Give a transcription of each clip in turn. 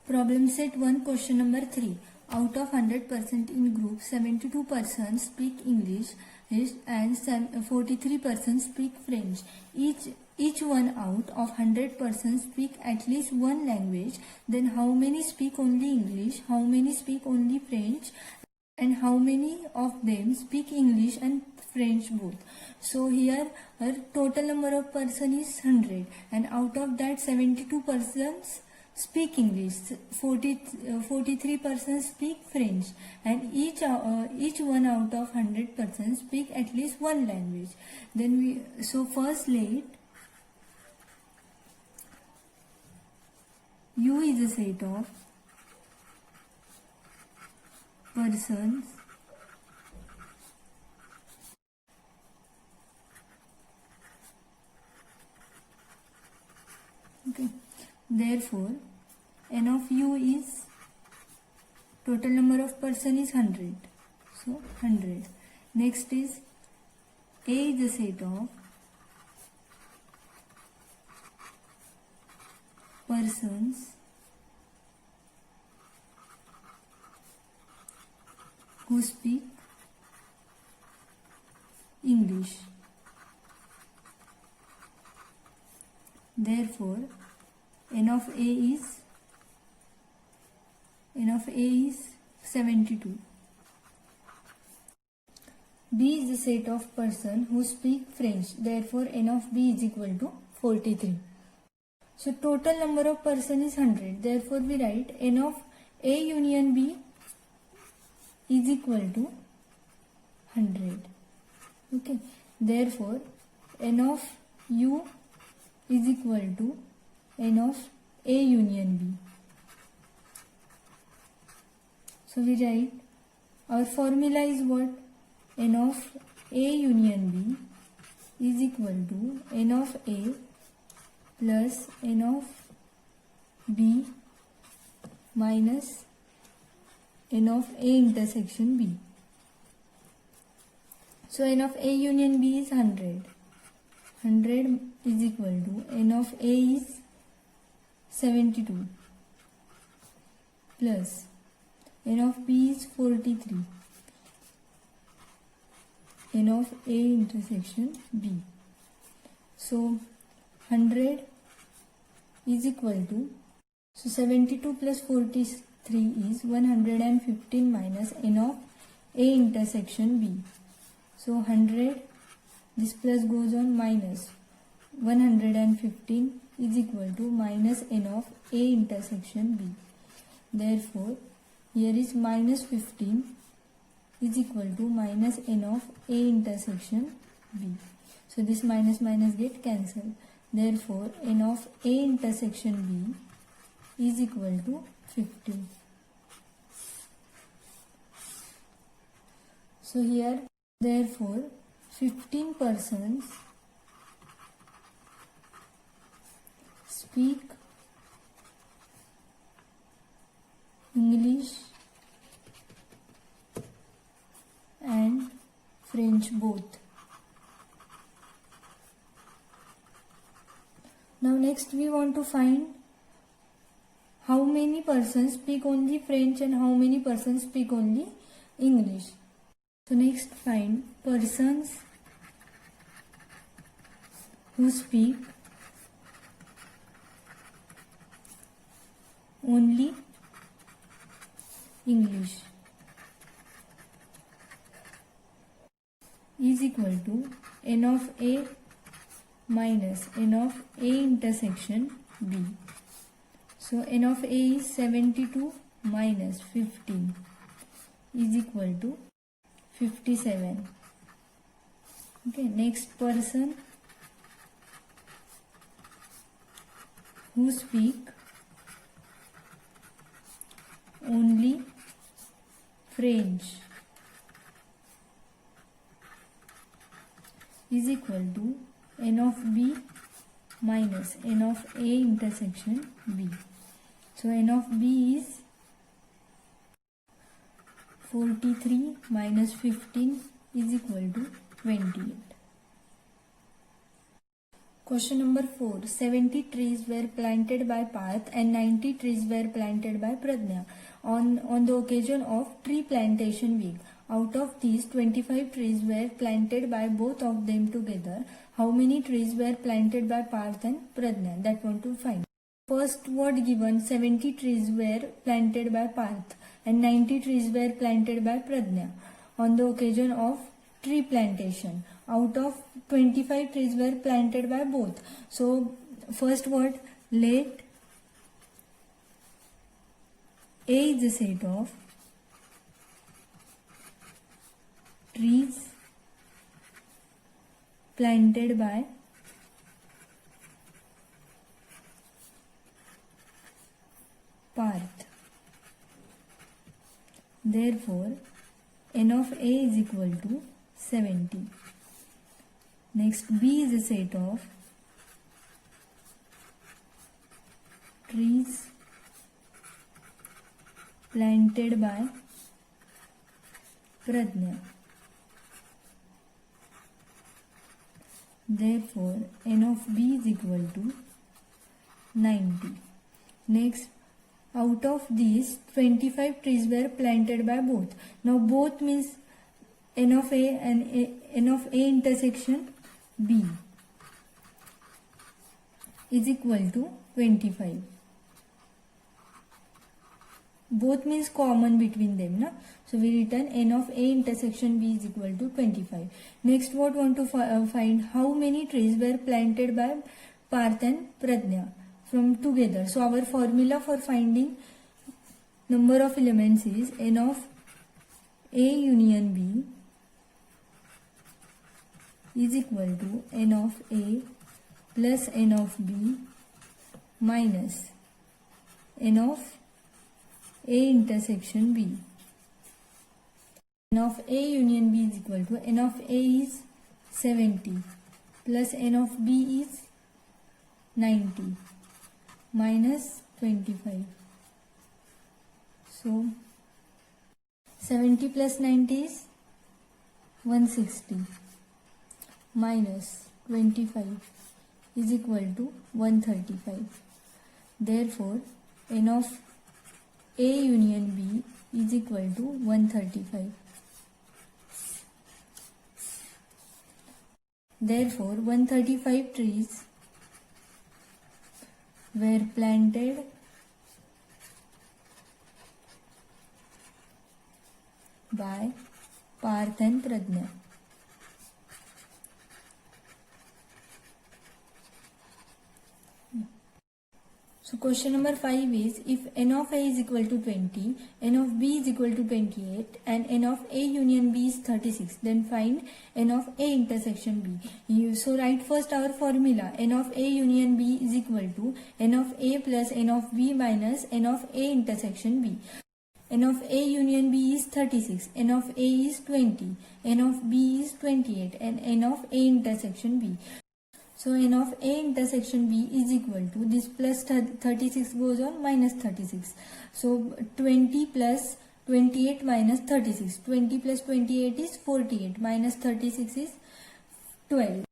Problem set 1, question number 3. Out of 100% in group, 72% speak English and 43% speak French. Each one out of 100% speak at least one language. Then how many speak only English, how many speak only French, and how many of them speak English and French both. So here our total number of person is 100, and out of that 72 persons speak English, 43% speak French, and each one out of 100% speak at least one language. Then first let U is a set of persons therefore n of u is total number of person is 100, so 100. Next is A is a set of persons who speak English. Therefore n of A is 72. B is the set of person who speak French. Therefore n of B is equal to 43. So total number of person is 100. Therefore we write n of A union B is equal to 100. Okay. Therefore n of U is equal to n of A union B. So we write our formula is what? N of A union B is equal to n of A plus n of B minus n of A intersection B. So n of A union B is 100. 100 is equal to n of A is 72 plus n of B is 43, n of A intersection B. So 100 is equal to, so 72 plus 43 is 115 minus n of A intersection B. So 100, this plus goes on, minus 115 is equal to minus n of A intersection B. Therefore here is minus 15 is equal to minus n of A intersection B. So this minus minus get cancelled. Therefore n of A intersection B is equal to 15. So here therefore 15 persons speak English and French both. Now next we want to find how many persons speak only French and how many persons speak only English. So next find persons who speak only English is equal to n of A minus n of A intersection B. So n of A is 72 minus 15 is equal to 57. Okay, next person who speak only French is equal to n of B minus n of A intersection B. So n of B is 43 minus 15 is equal to 28. Question number 4. 70 trees were planted by Parth and 90 trees were planted by Pradnya on the occasion of Tree Plantation Week. Out of these, 25 trees were planted by both of them together. How many trees were planted by Parth and Pradnya? That want to find. First word given, 70 trees were planted by Parth and 90 trees were planted by Pradnya on the occasion of tree plantation. Out of 25 trees were planted by both. So first word, let A is a set of trees planted by Parth. Therefore, n of A is equal to 70. Next, B is a set of trees planted by Pradnya. Therefore, n of B is equal to 90. Next, out of these, 25 trees were planted by both. Now, both means n of A and n of A intersection B is equal to 25. Both means common between them, na? So we written n of A intersection B is equal to 25. Next, what want to find how many trees were planted by Parth and Pradnya from together. So our formula for finding number of elements is n of A union B is equal to n of A plus n of B minus n of A intersection B. N of A union B is equal to n of A is 70 plus n of B is 90 minus 25. So 70 plus 90 is 160 minus 25 is equal to 135. Therefore, n of A union B is equal to 135. Therefore, 135 trees were planted by Parth and Pradnya. So question number 5 is, if n of A is equal to 20, n of B is equal to 28 and n of A union B is 36, then find n of A intersection B. So write first our formula, n of A union B is equal to n of A plus n of B minus n of A intersection B. N of A union B is 36, n of A is 20, n of B is 28 and n of A intersection B. So n of A intersection B is equal to, this plus 36 goes on, minus 36. So 20 plus 28 minus 36. 20 plus 28 is 48 minus 36 is 12.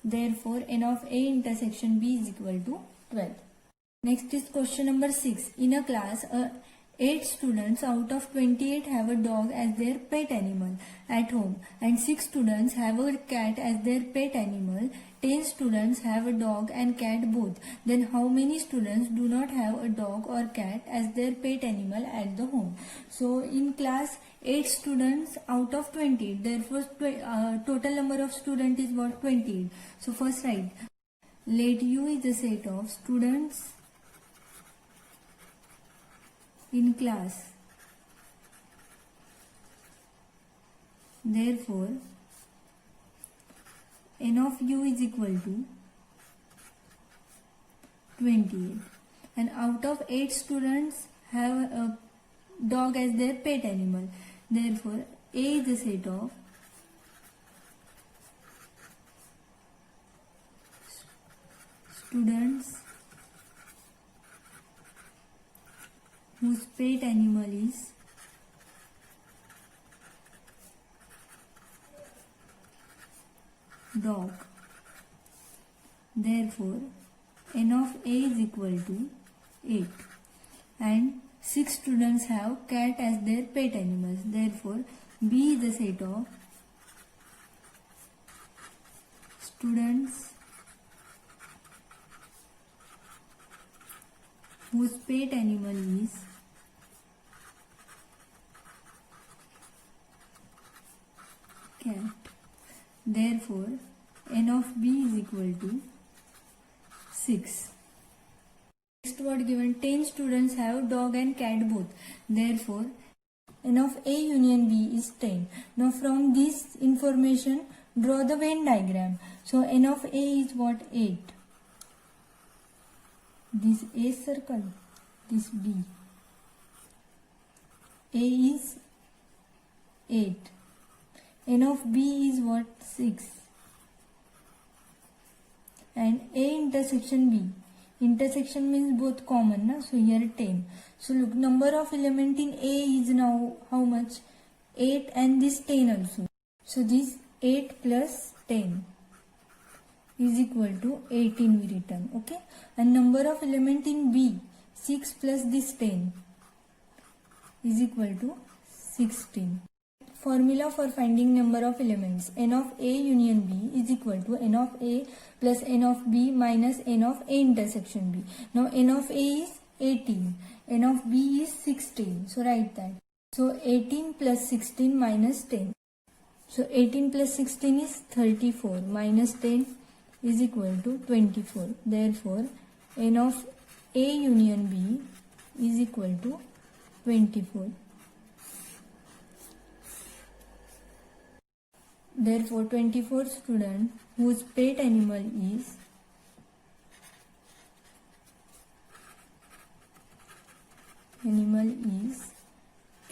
Therefore, n of A intersection B is equal to 12. Next is question number 6. In a class, 8 students out of 28 have a dog as their pet animal at home and 6 students have a cat as their pet animal. 10 students have a dog and cat both. Then how many students do not have a dog or cat as their pet animal at the home? So in class, 8 students out of 28. Therefore, total number of students is what? 28. So first write, let U is a set of students in class. Therefore, n of U is equal to 28. And out of 8 students have a dog as their pet animal. Therefore, A is a set of students whose pet animal is dog. Therefore, n of A is equal to 8. And 6 students have cat as their pet animals. Therefore, B is the set of students whose pet animal is cat. Therefore, n of B is equal to 6. Next word given, 10 students have dog and cat both. Therefore, n of A union B is 10. Now from this information, draw the Venn diagram. So n of A is what? 8. This A circle, this B. A is 8. N of B is what? 6. And A intersection B. Intersection means both common, na? So here 10. So look, number of element in A is now how much? 8 and this 10 also. So this 8 plus 10 is equal to 18 we written. Okay. And number of element in B, 6 plus this 10 is equal to 16. Formula for finding number of elements. N of A union B is equal to N of A plus N of B minus N of A intersection B. Now N of A is 18. N of B is 16. So write that. So 18 plus 16 minus 10. So 18 plus 16 is 34 minus 10 is equal to 24. Therefore, N of A union B is equal to 24. Therefore, 24 students whose pet animal is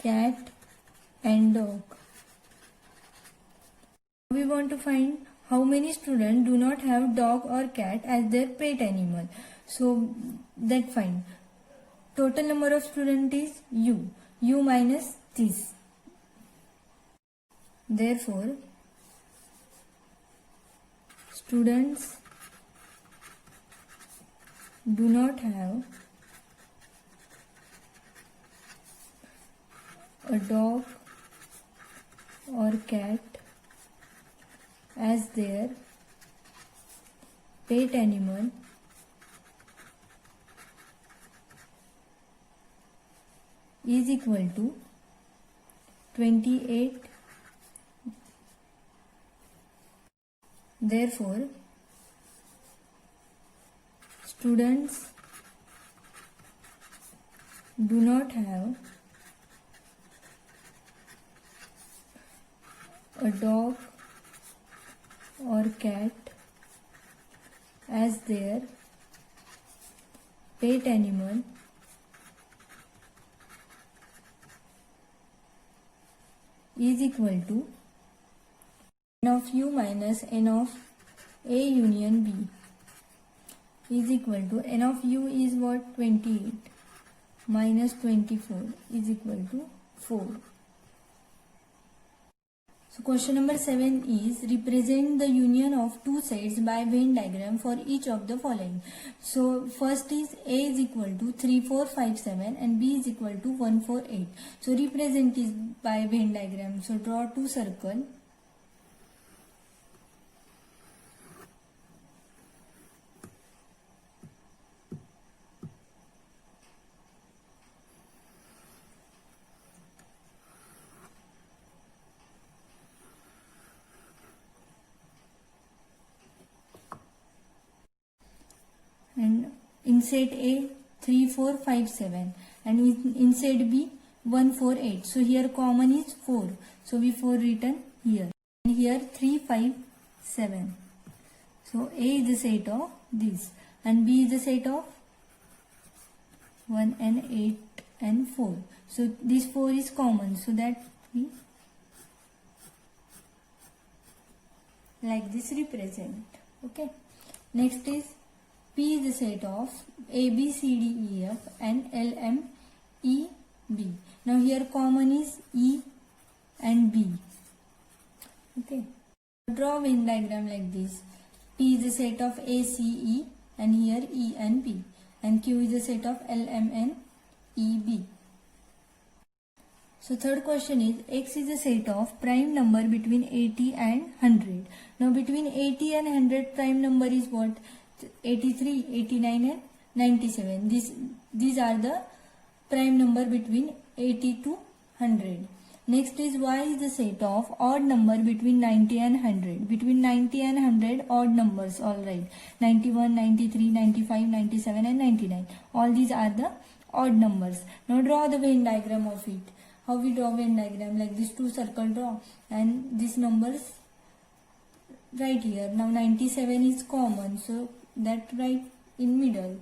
cat and dog. We want to find how many students do not have dog or cat as their pet animal. So that fine. Total number of students is U. U minus this. Therefore, students do not have a dog or cat as their pet animal is equal to 28. Therefore, students do not have a dog or cat as their pet animal is equal to n of U minus n of A union B is equal to n of U is what? 28 minus 24 is equal to 4. So question number 7 is represent the union of two sets by Venn diagram for each of the following. So first is A is equal to 3, 4, 5, 7 and B is equal to 1, 4, 8. So represent is by Venn diagram. So draw two circles. And in set A 3, 4, 5, 7 and in set B 1, 4, 8. So here common is 4. So we 4 written here. And here 3, 5, 7. So A is the set of this and B is the set of 1 and 8 and 4. So this 4 is common. So that we like this represent. Okay. Next is P is the set of A, B, C, D, E, F and L, M, E, B. Now here common is E and B. Okay. Draw Venn diagram like this. P is a set of A, C, E, and here E and B. And Q is a set of L, M, N, E, B. So third question is X is a set of prime number between 80 and 100. Now between 80 and 100 prime number is what? 83, 89 and 97. These are the prime number between 80 to 100. Next is Y is the set of odd number between 90 and 100. Between 90 and 100 odd numbers, alright. 91, 93, 95, 97 and 99. All these are the odd numbers. Now draw the Venn diagram of it. How we draw Venn diagram? Like this, two circle draw and these numbers right here. Now 97 is common, so that right in middle.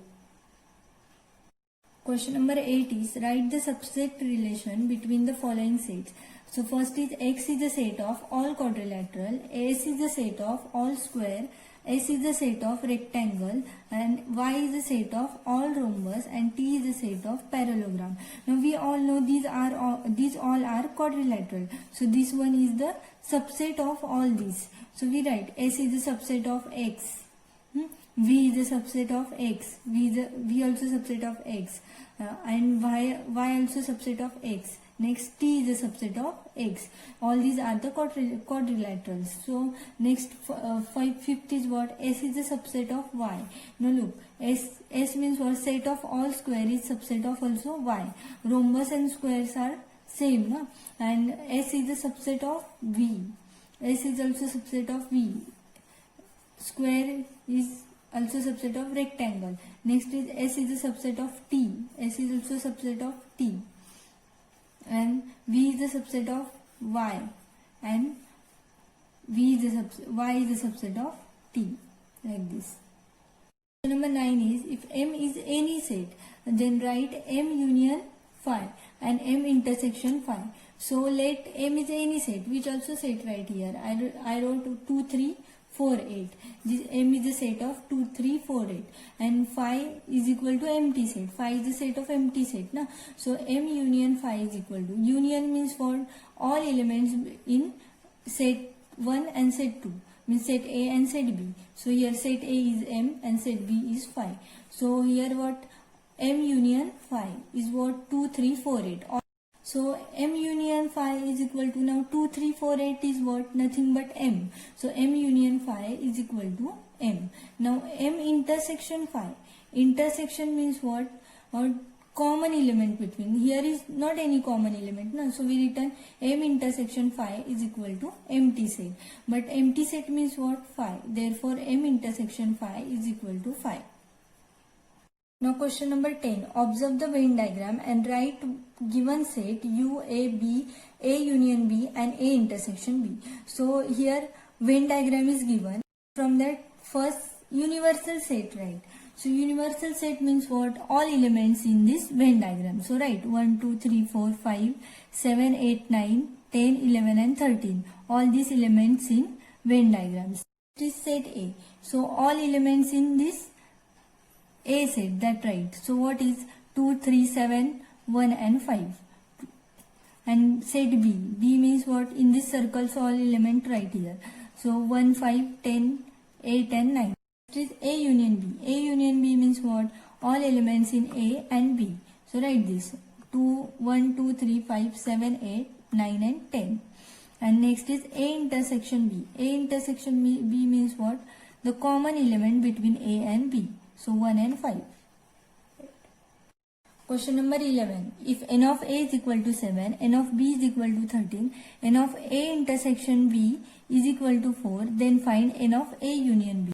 Question number 8 is write the subset relation between the following sets. So first is X is the set of all quadrilateral, S is the set of all square, S is the set of rectangle, and Y is the set of all rhombus, and T is the set of parallelogram. Now we all know these all are quadrilateral. So this one is the subset of all these. So we write S is the subset of X. V is the subset of X. V also subset of X. And Y also subset of X. Next T is a subset of X. All these are the quadrilaterals. So next fifth is what? S is the subset of Y. Now look, S means what? Set of all square is subset of also Y. Rhombus and squares are same, na? And S is the subset of V. S is also subset of V. Square is also subset of rectangle. Next is S is a subset of T. S is also subset of T. And V is the subset of Y. And Y is the subset of T. Like this. Number 9 is if M is any set, then write M union phi and M intersection phi. So let M is any set, which also set right here. I wrote 2, 3, 4, 8. This M is the set of 2, 3, 4, 8. And phi is equal to empty set. Phi is the set of empty set. Na? So M union phi is equal to. Union means for all elements in set 1 and set 2. Means set A and set B. So here set A is M and set B is phi. So here what? M union phi is what? 2, 3, 4, 8. So M union phi is equal to, now 2, 3, 4, 8 is what? Nothing but M. So M union phi is equal to M. Now M intersection phi. Intersection means what? Or common element between. Here is not any common element. No? So we written M intersection phi is equal to empty set. But empty set means what? Phi. Therefore M intersection phi is equal to phi. Now question number 10. Observe the Venn diagram and write given set U, A, B, A union B and A intersection B. So here Venn diagram is given. From that first universal set, right? So universal set means what? All elements in this Venn diagram. So write 1, 2, 3, 4, 5, 7, 8, 9, 10, 11 and 13. All these elements in Venn diagrams. This is set A. So all elements in this A set, that right. So what is 2, 3, 7, 1 and 5. And set B. B means what? In this circle, so all element right here. So 1, 5, 10, 8 and 9. This is A union B. A union B means what? All elements in A and B. So write this. 1, 2, 3, 5, 7, 8, 9 and 10. And next is A intersection B. A intersection B means what? The common element between A and B. So 1 and 5. Question number 11. If n of A is equal to 7, n of B is equal to 13, n of A intersection B is equal to 4, then find n of A union B.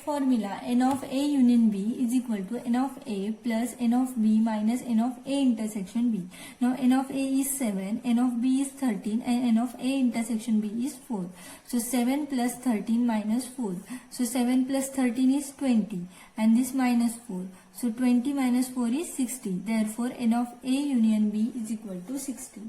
Formula n of A union B is equal to n of A plus n of B minus n of A intersection B. Now n of A is 7, n of B is 13 and n of A intersection B is 4. So 7 plus 13 minus 4. So 7 plus 13 is 20 and this minus 4. So 20 minus 4 is 60. Therefore n of A union B is equal to 60.